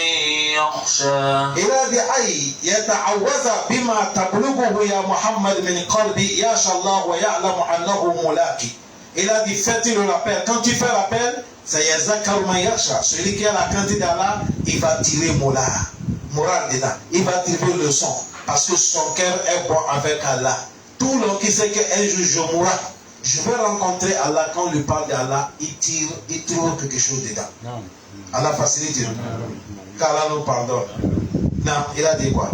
يخشى. Il a dit aïe, yata'awaza bima tablughu ya Muhammad min qalbi yasha Allah wa ya'lamu annahu mulaki. Il a dit faites le rappel. Quand tu fais l'appel, sayazakkaru man yakhsha. Celui qui a la crainte d'Allah, il va tirer moral dedans. Il va tirer le son. Parce que son cœur est bon avec Allah. Tout le monde qui sait qu'un jour je mourrai, je vais rencontrer Allah. Quand on lui parle d'Allah, il trouve quelque chose dedans. Allah facilite. Qu'Allah nous pardonne. Non, il a dit quoi?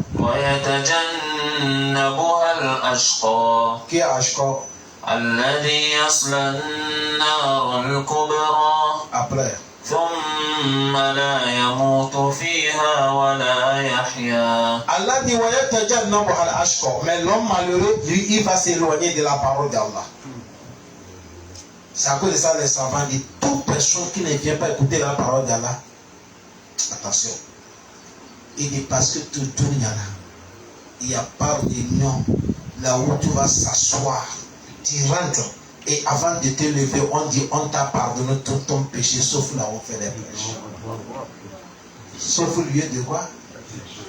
Qui est Ashqa? الذي يصلى النار الكبرى. Après. ثم لا يموت فيها ولا يحيا. Allah dit ويتجنبها الأشقى. Mais l'homme malheureux, lui, il va s'éloigner de la parole d'Allah. C'est à cause de ça les savants disent toute personne qui ne vient pas écouter la parole d'Allah, attention. Il dit parce que tout le là, il y a pas d'union là où tu vas s'asseoir, tu rentres et avant de te lever, on dit on t'a pardonné tout ton péché sauf là où on fait les prêches. Sauf le lieu de quoi?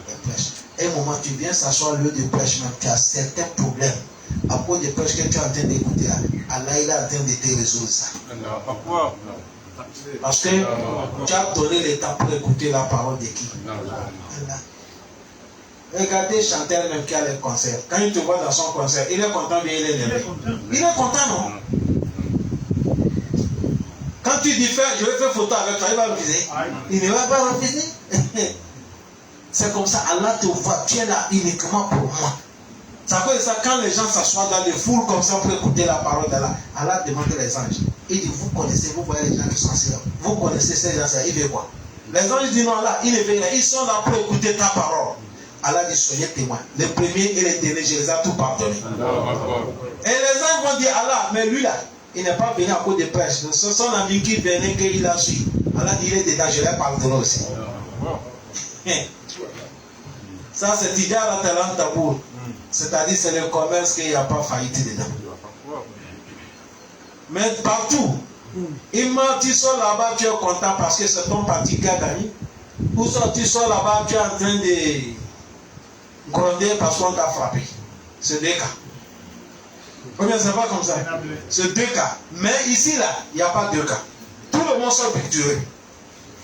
Les prêches. Et au moment où tu viens s'asseoir au lieu de prêche, même tu as certains problèmes. À cause des prêches que tu es en train d'écouter là, Allah il est en train de te résoudre ça. Parce que tu as donné le temps pour écouter la parole de qui? Allah. Regardez chanteur même qui a les concerts. Quand il te voit dans son concert, il est content, bien il est énervé. Il est content, non? Quand tu dis faire, je vais faire photo avec toi, il va refuser. Il ne va pas refuser. C'est comme ça, Allah te voit, tu es là uniquement pour moi. C'est à cause de ça, quand les gens s'assoient dans des foules comme ça pour écouter la parole d'Allah, Allah demande les anges. Il dit, vous connaissez, vous voyez les gens qui sont assis là. Vous connaissez ces gens-là, ils veulent quoi? Les anges disent non, là, ils ne veulent rien. Ils sont là pour écouter ta parole. Allah dit, soyez témoins. Les premiers et les derniers, je les ai tout pardonnés. Et les anges vont dire, Allah, mais lui là, Il n'est pas venu à cause de prêche. C'est son ami qui venait qu'il a su. Allah dit il est dedans, je l'ai pardonné aussi. Ça, c'est Tidjara Talant Tabour. C'est-à-dire, c'est le commerce qu'il n'y a pas faillite dedans. Mais partout, tu sors là-bas, tu es content parce que c'est ton parti qui a gagné. Ou soit tu sors là-bas, tu es en train de gronder parce qu'on t'a frappé. C'est deux cas. Ou bien c'est pas comme ça. C'est deux cas. Mais ici, là, il n'y a pas deux cas. Tout le monde sort victorieux.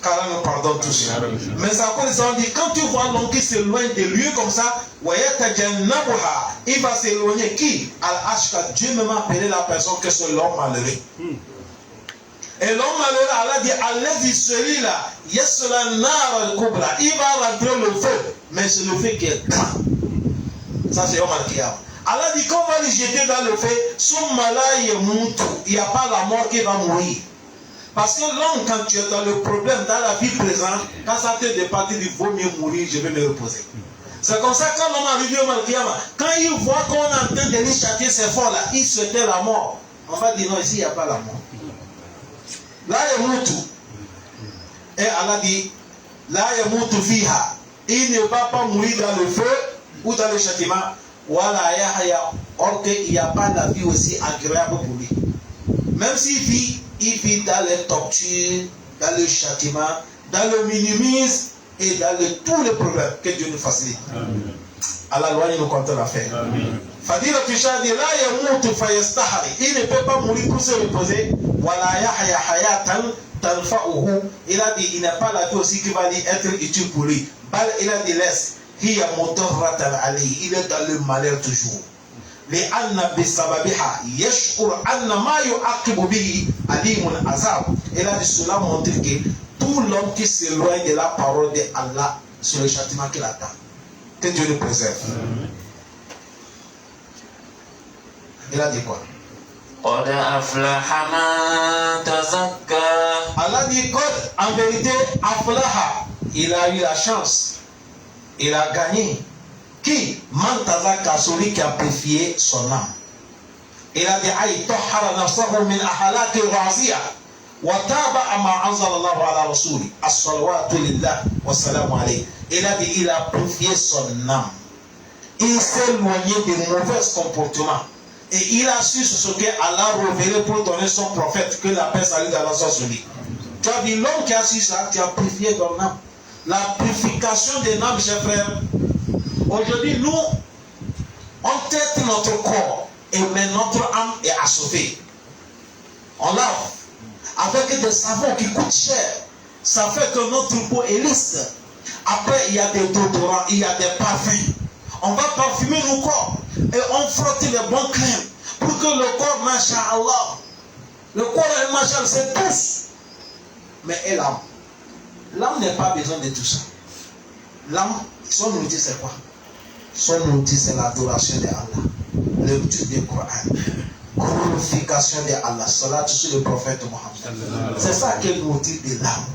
Car Allah nous pardonne tous. Mais ça cause ça, on dit, quand tu vois l'homme qui s'éloigne des lieux comme ça, il va s'éloigner. Qui? Al-Ashka, Dieu même a appelé la personne que c'est l'homme malheureux. Et l'homme malheureux, Allah dit, allez-y, celui-là, il va rentrer le feu. Mais c'est le feu qui est grand. Ça, c'est Yom Al-Qiyam. Allah dit, quand on va les jeter dans le feu, il n'y a pas la mort qui va mourir. Parce que l'homme, quand tu es dans le problème, dans la vie présente, quand ça te dépasse, il vaut mieux mourir, je vais me reposer. C'est comme ça, quand l'homme arrive au Malkiyama, quand il voit qu'on est en train de lui châtier ces forts-là, il souhaitait la mort. On va dire non, ici, il n'y a pas la mort. Là, il y a Moutou. Et Allah dit, là, il y a Moutou fiha. Il ne va pas mourir dans le feu ou dans le châtiment. Voilà, or qu'il n'y a pas la vie aussi agréable pour lui. Même s'il vit, il vit dans les tortures, dans le châtiment, dans le minimisme et dans tous les problèmes que Dieu nous facilite. Allah loi nous compte l'affaire. Fadila Fisha dit là il ne peut pas mourir pour se reposer. Wala yahya hayatan tanfa'uhu. Il a dit il n'a pas la vie aussi qui va lui être utile pour lui. Bal il a dit laisse. Hiya mutarratan alayhi. Il est dans le malheur toujours. لأن بسببها يشعر أن ما يعاقب به أليم عذاب. Et là, cela montre que tout l'homme qui s'éloigne de la parole de Allah, sur le châtiment qu'il attend. Que Dieu nous préserve. Il a dit quoi? قد أفلح من تزكى. Allah dit en vérité, aflaha, il a eu la chance, il a gagné. Qui? Mantazaka, celui qui a purifié son âme. Il a dit Aïe tahara nafsahu min ahalaki raziya wa taba ama anzalallahu ala rasuli as-salawatu lillah wa salamu alayhi. Il a dit il a purifié son âme. Il s'est éloigné des mauvais comportements. Et il a su ce que Allah révélé pour donner son prophète, que la paix salut d'Allah soit sur lui. Tu as vu l'homme qui a su ça, tu as purifié ton âme. La purification des âmes, chers frères. Aujourd'hui, nous, on traite notre corps, et mais notre âme est assoiffée. On lave avec des savons qui coûtent cher. Ça fait que notre peau est lisse. Après, il y a des déodorants, il y a des parfums. On va parfumer nos corps et on frotte les bons crèmes pour que le corps, masha'Allah, le corps est masha'Allah, c'est tous. Mais et l'âme? L'âme n'a pas besoin de tout ça. L'âme, son outil, c'est quoi? Son outil, c'est l'adoration de Allah, l'étude du Coran, glorification de Allah, salat sur le prophète Mohammed. C'est ça qui est l'outil de l'âme.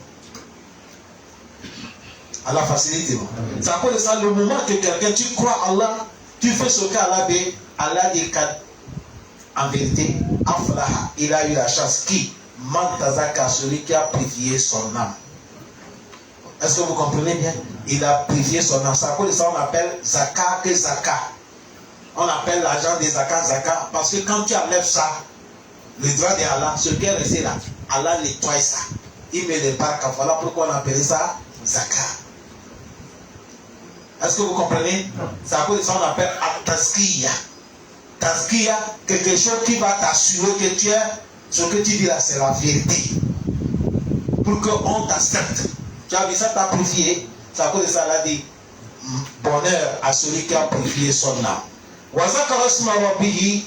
Allah facilite. C'est à cause de ça, le moment que quelqu'un, tu crois Allah, tu fais ce qu'Allah dit, Allah dit en vérité, Aflaha, il a eu la chance. Qui? Mantazaka, celui qui a purifié son âme. Est-ce que vous comprenez bien? Il a purifié son âme. C'est à cause de ça on appelle Zaka que Zaka. On appelle l'argent des Zaka Zaka parce que quand tu enlèves ça, le droit de Allah, ce qui est resté là, Allah nettoie ça. Il met les barques. Voilà pourquoi on appelle ça Zaka. Est-ce que vous comprenez? C'est à cause de ça on appelle Tazkiya. Tazkiya, quelque chose qui va t'assurer que tu es, ce que tu dis là, c'est la vérité. Pour qu'on t'accepte. Tu as vu ça, t'as purifié. C'est à cause de ça, elle a dit bonheur à celui qui a purifié son âme. وذكر اسم ربه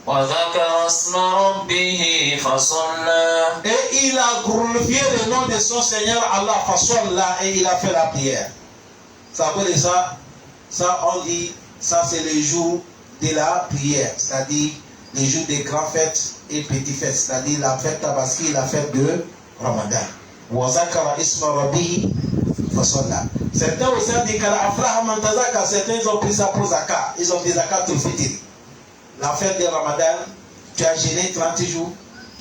وذكر اسم ربه فصلى. Et il a glorifié le nom de son Seigneur Allah fasolla et il a fait la prière. C'est à cause de ça, ça on dit, ça c'est le jour de la prière, c'est-à-dire les jours des grandes fêtes et petites fêtes, c'est-à-dire la fête tabaski et la fête de Ramadan. وذكر اسم ربه فصلى. Certains aussi ont dit que la aflaha man tazakka, certains ont pris ça pour zakat. Ils ont dit zakat tout fitr. La fête de Ramadan Tu as gêné 30 jours.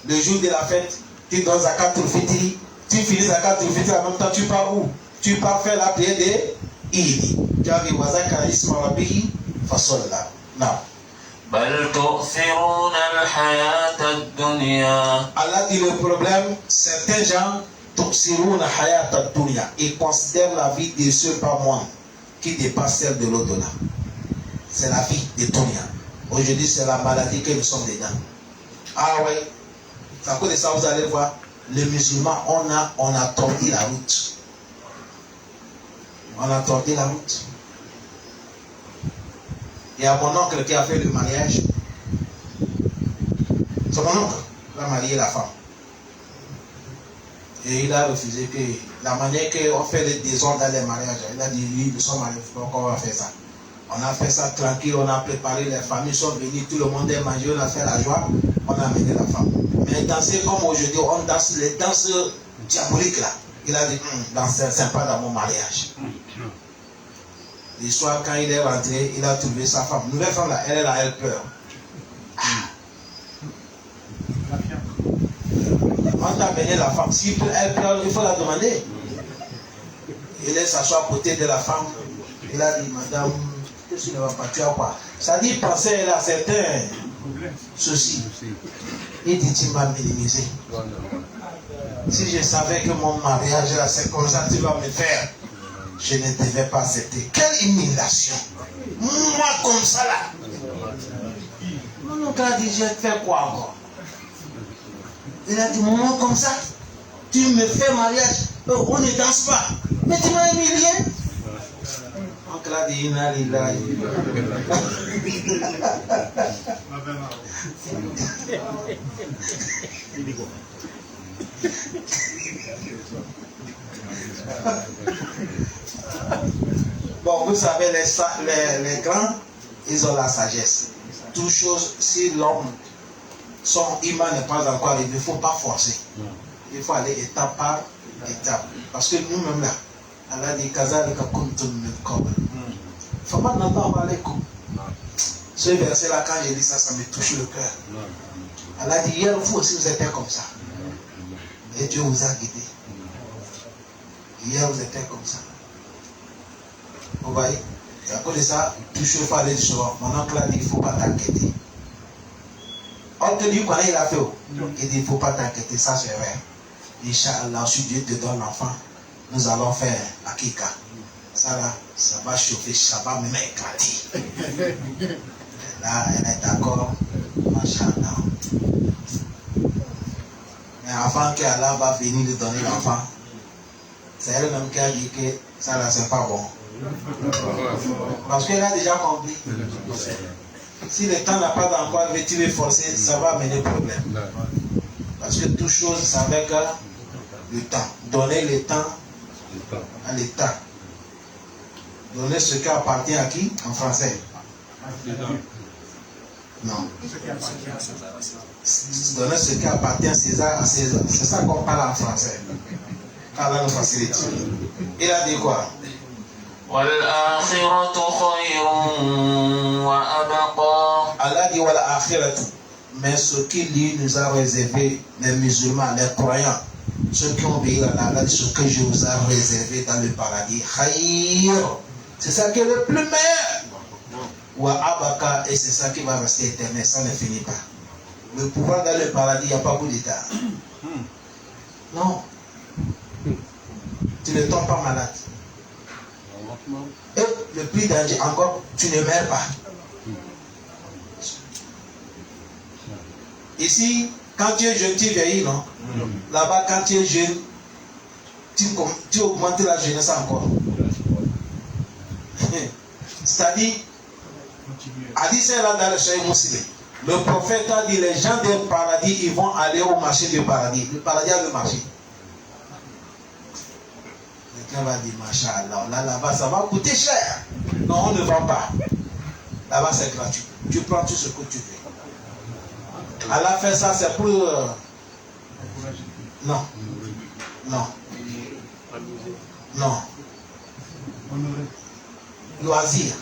Le jour de la fête, tu donnes zakat au fitri. Tu finis zakat au fitri, en même temps, tu pars où? Tu pars faire la prière de Idi. Tu as dit, Wazaka isma rabbihi fasolla. Non. بل تؤثرون الحياة الدنيا. Allah dit le problème, certains gens tu'siruna hayat ad-dunya. Ils considèrent la vie de ceux par moi qui dépasse celle de l'au-delà. C'est la vie de dunya. Aujourd'hui, c'est la maladie que nous sommes dedans. Ah oui, c'est à cause de ça, vous allez voir, les musulmans, on a tordu la route. On a tordu la route. Il y a mon oncle qui a fait le mariage. C'est mon oncle qui a marié la femme. Et il a refusé que la manière qu'on fait les désordres dans les mariages, il a dit, oui, nous sommes mariés, donc on va faire ça. On a fait ça tranquille, on a préparé, les familles sont venues, tout le monde est mangé, on a fait la joie, on a amené la femme. Mais danser comme aujourd'hui, on danse les danses diaboliques là. Il a dit, danser, c'est pas dans mon mariage. Le soir, quand il est rentré, il a trouvé sa femme. Nouvelle femme là, elle est là, elle pleure. On t'a amené la femme. Si elle pleure, il faut la demander. Il est s'asseoir à côté de la femme. Il a dit, madame, qu'est-ce que ne va pas, tu as quoi? Ça dit, penser, elle a certains soucis. Il dit, tu m'as minimisé. Si je savais que mon mariage là, c'est comme ça, tu vas me faire. Je ne devais pas accepter. Quelle humiliation. Moi comme ça là. Mon oncle a dit, je vais te faire quoi encore? Il a dit, moi comme ça, tu me fais mariage, on ne danse pas. Mais tu m'as humilié. Oncle a dit, inna lillahi. Bon, vous savez, les grands, ils ont la sagesse. Toute chose, si l'homme, son iman n'est pas encore arrivé, il ne faut pas forcer. Il faut aller étape par étape. Parce que nous-mêmes là, Allah dit, Kazalika kuntum min qabl. Famanallahu alaykum. Ce verset-là, quand je lis ça, ça me touche le cœur. Allah dit, hier, vous aussi, vous étiez comme ça. Et Dieu vous a guidé. Hier, vous étiez comme ça. Vous voyez? Et à cause de ça, toujours il faut aller du soir. Mon oncle a dit, il ne faut pas t'inquiéter. On te dit, il a fait. Il dit, il ne faut pas t'inquiéter, ça c'est vrai. Inch'Allah, si Dieu te donne l'enfant, nous allons faire Akika. Ça là, ça va chauffer, ça va même éclater. Là, elle est d'accord. Masha'Allah. Mais avant qu'Allah va venir lui donner l'enfant, c'est elle-même qui a dit que ça là, c'est pas bon. Parce qu'elle a déjà compris. Si le temps n'a pas encore arrivé, tu veux forcer, ça va amener problème. Parce que toute chose, c'est avec le temps. Donner le temps à l'État. Donner ce qui appartient à qui? En français. Non. Donner ce qui appartient à César, c'est ça qu'on parle en français. Allah nous facilite. Il a dit quoi? والآخرة خير وأبقى. Allah dit wal akhiratu. Mais ce qui lui nous a réservé, les musulmans, les croyants, ceux qui ont obéi à Allah, ce que je vous ai réservé dans le paradis, khayr. C'est ça qui est le plus meilleur. Wa abaka, et c'est ça qui va rester éternel, ça ne finit pas. Le pouvoir dans le paradis, il n'y a pas beaucoup d'état. Non. Tu ne tombes pas malade. Et le plus dangereux encore, tu ne meurs pas. Ici, quand tu es jeune, tu vieillis, non? Là-bas, quand tu es jeune, tu augmentes la jeunesse encore. C'est-à-dire, hadith là dans le Sahih Muslim, le prophète a dit, les gens du paradis, ils vont aller au marché du paradis. Le paradis a le marché. Quelqu'un va dire, Masha'Allah, là-bas, ça va coûter cher. Non, on ne vend pas. Là-bas, c'est gratuit. Tu prends tout ce que tu veux. Allah fait ça, c'est pour... Non. Non. Non. Loisir.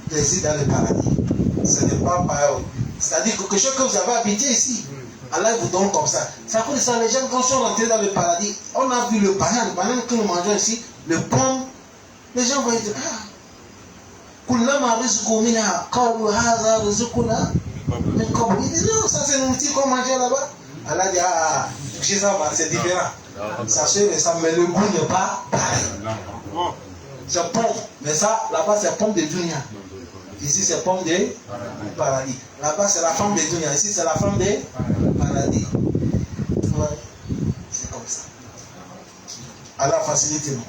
Plaisir dans le paradis. Ce n'est pas pareil. C'est-à-dire que quelque chose que vous avez habité ici. Allah vous donne comme ça. C'est à cause de ça, les gens, quand ils sont rentrés dans le paradis, on a vu le banane que nous mangeons ici, le pomme. Les gens vont dire, ah, Kullama rizqu minha qawlu hadha rizquna min qabl. Il dit non, ça c'est nourriture qu'on mangeait là-bas. Allah dit, ah, chez ça, c'est différent. Ça se ressemble, mais le goût n'est pas pareil. C'est pomme, mais ça, là-bas c'est pomme de dunya. Ici c'est pomme de paradis. Là-bas c'est la femme de dunya. Ici c'est la femme de paradis. Ouais. C'est comme ça. Allah facilite nous.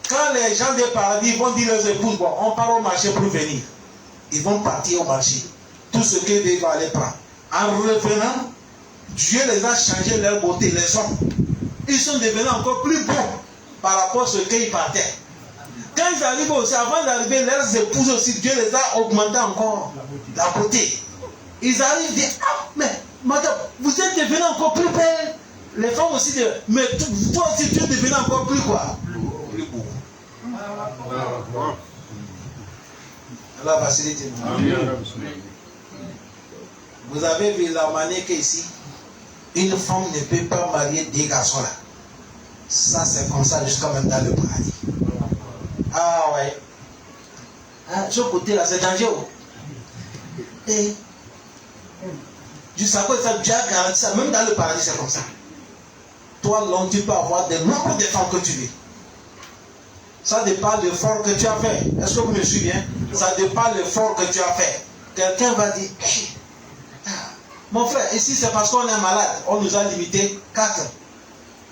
Quand les gens des paradis vont dire aux épouses, bon, on part au marché pour venir. Ils vont partir au marché. Tout ce que Dieu va aller prendre. En revenant, Dieu les a changé leur beauté, les hommes. Ils sont devenus encore plus beaux par rapport à ce qu'ils partaient. Quand ils arrivent aussi, avant d'arriver, leurs épouses aussi, Dieu les a augmenté encore la beauté. Ils arrivent et disent, ah, mais madame, vous êtes devenue encore plus belle. Les femmes aussi disent, mais toi aussi tu es devenu encore plus quoi? Plus beau. Allah facilite nous. Vous avez vu la manière qu'ici, une femme ne peut pas marier des garçons là. Ça c'est comme ça jusqu'à même dans le paradis. Ah ouais. Ah, ce côté là, c'est dangereux. Et juste à cause de ça, Dieu a garanti ça. Même dans le paradis, c'est comme ça. Toi, l'homme, tu peux avoir des nombre de femmes que tu veux. Ça dépend de l'effort que tu as fait. Est-ce que vous me suivez bien? Ça dépend de l'effort que tu as fait. Quelqu'un va dire, hey, mon frère, ici c'est parce qu'on est malade. On nous a limité 4.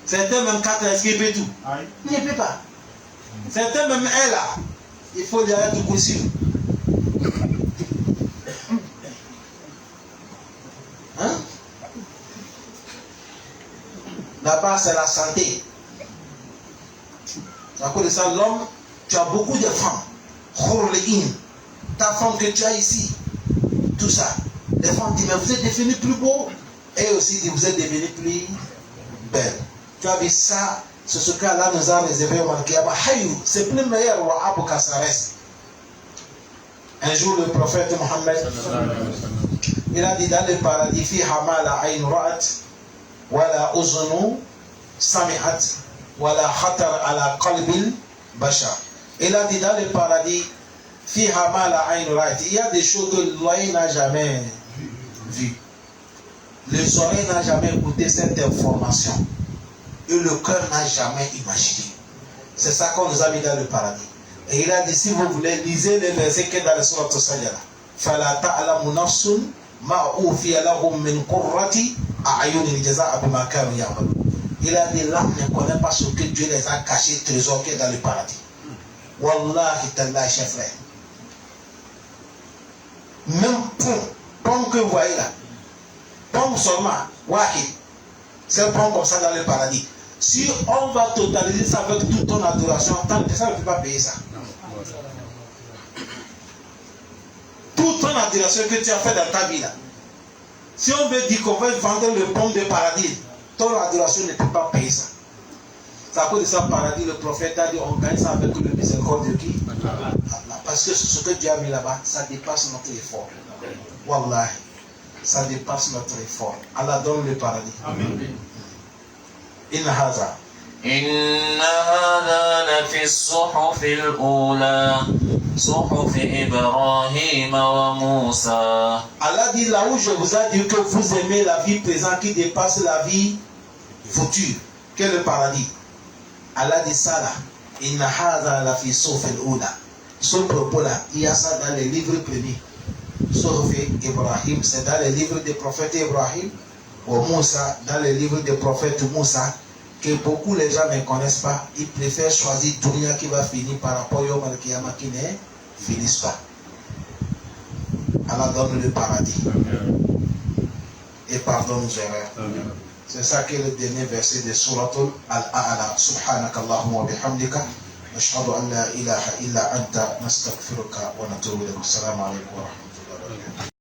Certains même 4, est-ce qu'il peut tout? Il ne peut pas. Certains même est là. Il faut lui aller tout possible. Hein? Là-bas, c'est la santé. À cause de ça, l'homme, tu as beaucoup de femmes. Ta femme que tu as ici, tout ça. Les femmes disent, mais vous êtes devenus plus beaux. Et aussi disent, vous êtes devenus plus belles. Tu as vu ça, c'est ce qu'Allah nous a réservé au Malkiyama. C'est plus meilleur wa Abu Kasares. Un jour, le prophète Mohammed, il a dit dans le paradis, fi hamala ayn ra'at, wala uzunu sami'at, wala khatar ala qalbil bashar. Il a dit dans le paradis, fi hamala ayn ra'at, il y a des choses que l'œil n'a jamais vues. Les oreilles n'ont jamais écouté cette information. Et le cœur n'a jamais imaginé. C'est ça qu'on nous a mis dans le paradis. Et il a dit, si vous voulez, lisez les versets qui sont dans le Sourate Sajda. فَلَا تَعْلَمُ نَفْسٌ مَا أُوفِيَ لَهُم مِّن قُرَّةِ أَعْيُنٍ جَزَاءً بِمَا كَانُوا يَعْمَلُونَ. Il a dit, l'âme ne connaît pas ce que Dieu les a cachés, trésors qui est dans le paradis. Wallahi tallahi, chers frères. Même pomme que vous voyez là, pomme seulement, wahid, c'est pomme comme ça dans le paradis. Si on va totaliser ça avec toute ton adoration, tant que ça ne peut pas payer ça. Toute ton adoration que tu as fait dans ta vie là. Si on veut dire qu'on va vendre le pomme de paradis, ton adoration ne peut pas payer ça. C'est à cause de ça, paradis, le prophète a dit, on gagne ça avec le miséricorde de qui? Parce que ce que Dieu a mis là-bas, ça dépasse notre effort. Wallahi, ça dépasse notre effort. Allah donne le paradis. Amen. إن هذا لفي الصحف الأولى صحف إبراهيم وموسى. Allah dit là où je vous ai dit que vous aimez la vie présente qui dépasse la vie future, qu'est le paradis. Allah dit ça là. إن هذا لفي الصحف الأولى. Ce propos là, il y a ça dans les livres premiers. Sauf Ibrahim, c'est dans les livres des prophètes Ibrahim. Au Moussa, dans les livres des prophètes Moussa, que beaucoup les gens ne connaissent pas, ils préfèrent choisir Dunya qui va finir par rapport au Al-Qiyamah qui ne finissent pas. Allah donne le paradis. Et pardonne nos erreurs. C'est ça qui est le dernier verset de Suratul Al-A'la. Subhanakallahumma wa bihamdika. Ashhadu an la ilaha illa anta nastaghfiruka wa natubu ilayk. Assalamu alaikum wa rahmatullahi wa barakatuh.